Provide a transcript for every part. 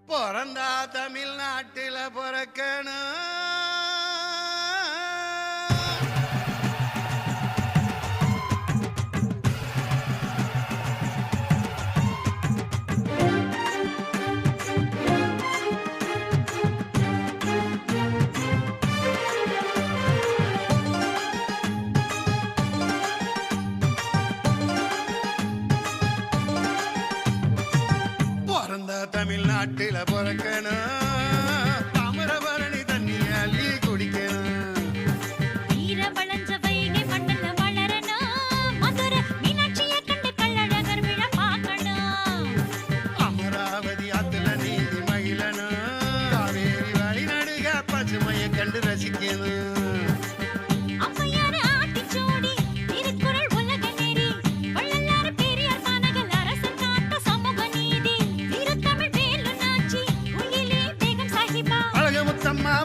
பிறந்தா தமிழ்நாட்டில பிறக்கணும். தமிழ்நாட்டில பிறக்கணும். தாமிரபரணி தண்ணி அள்ளி குடிக்கணும். வீரவளஞ்ச வைகை மண்ணுல வளரணும். மதுரை மீனாட்சியை கண்டு கள்ளழகர் விழா பார்க்கணும். அமராவதி ஆத்துல நீந்தி மகிழணும். காவேரி வழி நடுக பசுமையை கண்டு ரசிக்கணும்.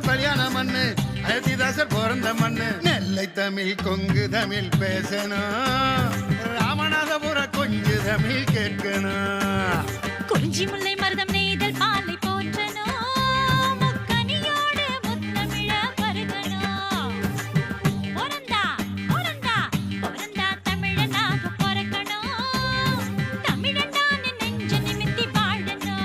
பலியான மண்ணு அயோத்திதாசர் பிறந்த மண்ணு. நெல்லை தமிழ் கொங்கு தமிழ் பேசணும். ராமநாதபுர கொஞ்சு தமிழ் கேட்கணும். குறிஞ்சி முல்லை மருதம் நெய்தல் பாலை போற்றணும். முக்கனியோடு முத்தமிழ பருகணும். பிறந்தா பிறந்தா பிறந்தா தமிழனாக பிறக்கணும். தமிழனான நெஞ்ச நிமித்தி வாழணும்.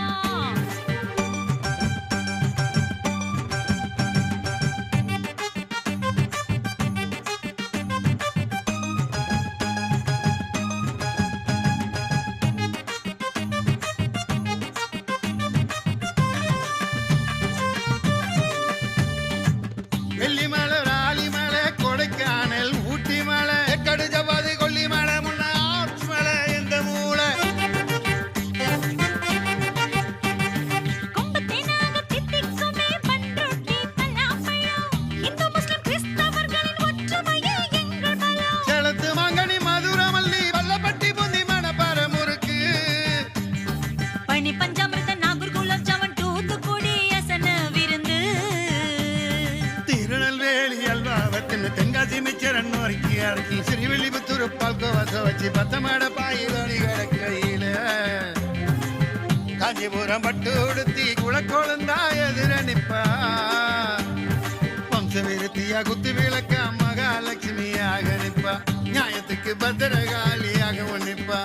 வெள்ளிமலை ராலிமலை கொடைக்கானல் ஊட்டி மலை கடுஜபாதி கொல்லிமலை முன்ன ஆப்ஸ் மலை எந்த மூளை. செலத்து மாங்கனி மதுரமல்லி வல்லப்பட்டி புந்தி மணப்பாற முறுக்கு. பனி பஞ்சாமிர்த நாகூர் குலாப் ஜாமுன் தூத்துக்குடி அசன விருந்து. திருநெல்வேலி அல்வாவத்தின் தென்காசி மிச்சரன் நோக்கி அடக்கி ஸ்ரீவில்லிபுத்தூர் பால்கோவாச வச்சு பத்தமாட பாயிலி கிடக்கையில. காஞ்சிபுரம் பட்டு உடுத்தி குளக்கோளந்தா எதிர நிப்பா. வம்ச விருத்தியா குத்து விளக்க மகாலட்சுமியாக நிப்பா. நியாயத்துக்கு பத்திரகாளியாக நிப்பா.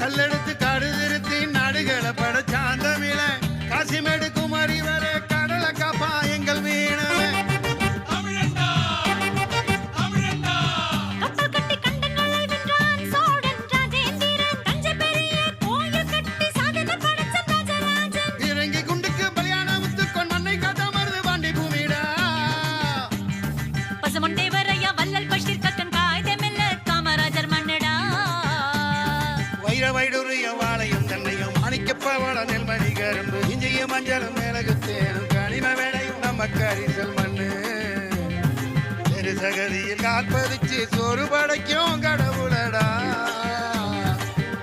கல்லெடுத்து காடு திருத்தி நாடுகளை படைச்சாந்தமிழ. காசிமேடு குமரி வர கடலை காப்பா எங்கள் மீனவ. இறங்கி குண்டுக்கு பலியான முத்துக்கொன் மண்ணை காத்தா மருது பாண்டி பூமிடா. பசுமொண்டை வரையா வல்லல் பஷீர் கக்கன் காய்தமில்ல காமராஜர் மன்னடா. வைர வைடூரிய வாழையும் தன்னையும் மாணிக்கப்பவள நெல்மணி கரும்பு இஞ்சியும் மஞ்சளும் மிளகுத்தேனும் கனிம வேலையும் நம்ம கரிசல் மண்ணு. தெரு சகதியில் காற்பதிச்சு சோறு படைக்கும் கடவுளடா.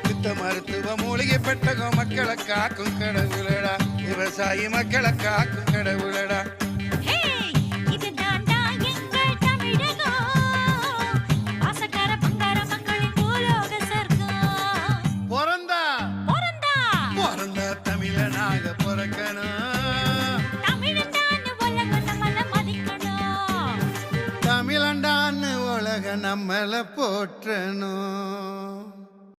சித்த மருத்துவ மூலிகை பெட்டகம் மக்களை காக்கும் கடவுளடா. விவசாயி மக்களை காக்கும் கடவுளடா. தமிழனாக பிறக்கணும். தமிழண்டான்னு உலக நம்மள போற்றணும்.